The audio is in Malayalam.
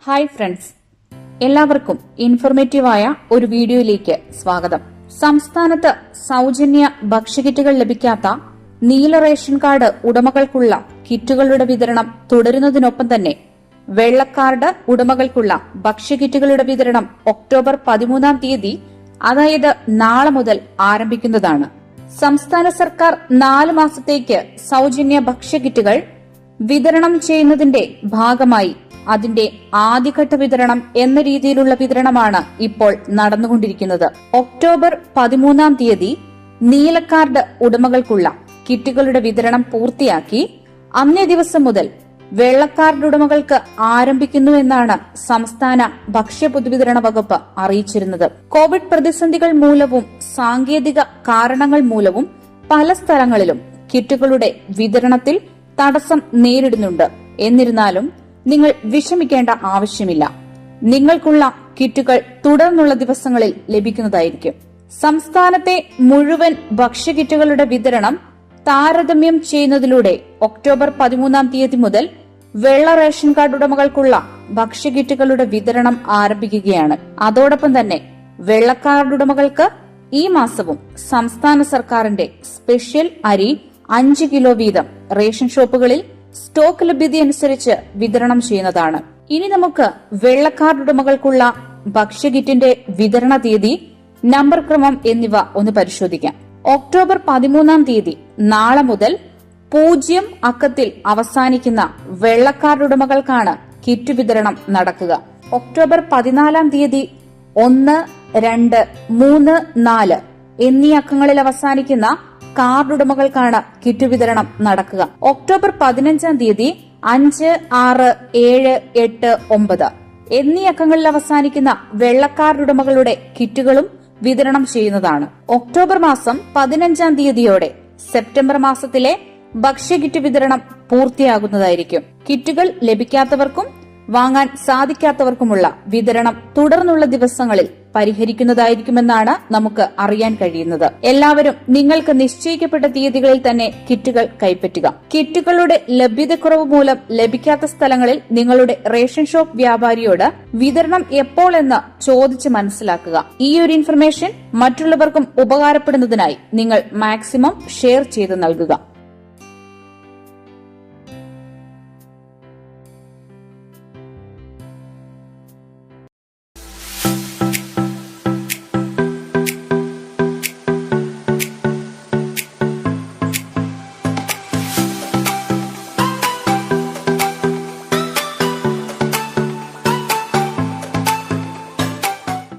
ഹായ് ഫ്രണ്ട്സ്, എല്ലാവർക്കും ഇൻഫോർമേറ്റീവായ ഒരു വീഡിയോയിലേക്ക് സ്വാഗതം. സംസ്ഥാനത്ത് സൗജന്യ ഭക്ഷ്യകിറ്റുകൾ ലഭിക്കാത്ത നീല റേഷൻ കാർഡ് ഉടമകൾക്കുള്ള കിറ്റുകളുടെ വിതരണം തുടരുന്നതിനൊപ്പം തന്നെ വെള്ളക്കാർഡ് ഉടമകൾക്കുള്ള ഭക്ഷ്യകിറ്റുകളുടെ വിതരണം ഒക്ടോബർ 13 തീയതി, അതായത് നാളെ മുതൽ ആരംഭിക്കുന്നതാണ്. സംസ്ഥാന സർക്കാർ 4 മാസത്തേക്ക് സൗജന്യ ഭക്ഷ്യകിറ്റുകൾ വിതരണം ചെയ്യുന്നതിന്റെ ഭാഗമായി അതിന്റെ ആദ്യഘട്ട വിതരണം എന്ന രീതിയിലുള്ള വിതരണമാണ് ഇപ്പോൾ നടന്നുകൊണ്ടിരിക്കുന്നത്. ഒക്ടോബർ 13 തീയതി നീലക്കാർഡ് ഉടമകൾക്കുള്ള കിറ്റുകളുടെ വിതരണം പൂർത്തിയാക്കി അന്നേ ദിവസം മുതൽ വെള്ളക്കാർഡ് ഉടമകൾക്ക് ആരംഭിക്കുന്നു എന്നാണ് സംസ്ഥാന ഭക്ഷ്യ പൊതുവിതരണ വകുപ്പ് അറിയിച്ചിരുന്നത്. കോവിഡ് പ്രതിസന്ധികൾ മൂലവും സാങ്കേതിക കാരണങ്ങൾ മൂലവും പല സ്ഥലങ്ങളിലും കിറ്റുകളുടെ വിതരണത്തിൽ തടസ്സം നേരിടുന്നുണ്ട്. എന്നിരുന്നാലും നിങ്ങൾ വിഷമിക്കേണ്ട ആവശ്യമില്ല. നിങ്ങൾക്കുള്ള കിറ്റുകൾ തുടർന്നുള്ള ദിവസങ്ങളിൽ ലഭിക്കുന്നതായിരിക്കും. സംസ്ഥാനത്തെ മുഴുവൻ ഭക്ഷ്യകിറ്റുകളുടെ വിതരണം താരതമ്യം ചെയ്യുന്നതിലൂടെ ഒക്ടോബർ 13 തീയതി മുതൽ വെള്ള റേഷൻ കാർഡ് ഉടമകൾക്കുള്ള ഭക്ഷ്യകിറ്റുകളുടെ വിതരണം ആരംഭിക്കുകയാണ്. അതോടൊപ്പം തന്നെ വെള്ളക്കാർഡ് ഉടമകൾക്ക് ഈ മാസവും സംസ്ഥാന സർക്കാരിന്റെ സ്പെഷ്യൽ അരി 5 കിലോ വീതം റേഷൻ ഷോപ്പുകളിൽ സ്റ്റോക്ക് ലഭ്യതയനുസരിച്ച് വിതരണം ചെയ്യുന്നതാണ്. ഇനി നമുക്ക് വെള്ളക്കാർഡ് ഉടമകൾക്കുള്ള ഭക്ഷ്യകിറ്റിന്റെ വിതരണ തീയതി, നമ്പർ ക്രമം എന്നിവ ഒന്ന് പരിശോധിക്കാം. ഒക്ടോബർ 13 തീയതി നാളെ മുതൽ 0 അക്കത്തിൽ അവസാനിക്കുന്ന വെള്ളക്കാർഡ് ഉടമകൾക്കാണ് കിറ്റ് വിതരണം നടക്കുക. ഒക്ടോബർ 14 തീയതി 1, 2, 3, 4 എന്നീ അക്കങ്ങളിൽ അവസാനിക്കുന്ന കാർഡ് ഉടമകൾക്കാണ് കിറ്റ് വിതരണം നടക്കുക. ഒക്ടോബർ 15 തീയതി 5, 6, 7, 8, 9 എന്നീ അക്കങ്ങളിൽ അവസാനിക്കുന്ന വെള്ളക്കാർഡ് ഉടമകളുടെ കിറ്റുകളും വിതരണം ചെയ്യുന്നതാണ്. ഒക്ടോബർ മാസം 15 തീയതിയോടെ സെപ്റ്റംബർ മാസത്തിലെ ഭക്ഷ്യകിറ്റ് വിതരണം പൂർത്തിയാകുന്നതായിരിക്കും. കിറ്റുകൾ ലഭിക്കാത്തവർക്കും വാങ്ങാൻ സാധിക്കാത്തവർക്കുമുള്ള വിതരണം തുടർന്നുള്ള ദിവസങ്ങളിൽ പരിഹരിക്കുന്നതായിരിക്കുമെന്നാണ് നമുക്ക് അറിയാൻ കഴിയുന്നത്. എല്ലാവരും നിങ്ങൾക്ക് നിശ്ചയിക്കപ്പെട്ട തീയതികളിൽ തന്നെ കിറ്റുകൾ കൈപ്പറ്റുക. കിറ്റുകളുടെ ലഭ്യതക്കുറവ് മൂലം ലഭിക്കാത്ത സ്ഥലങ്ങളിൽ നിങ്ങളുടെ റേഷൻ ഷോപ്പ് വ്യാപാരിയോട് വിതരണം എപ്പോൾ എന്ന് ചോദിച്ച് മനസ്സിലാക്കുക. ഈ ഒരു ഇൻഫർമേഷൻ മറ്റുള്ളവർക്കും ഉപകാരപ്പെടുന്നതിനായി നിങ്ങൾ മാക്സിമം ഷെയർ ചെയ്ത് നൽകുക.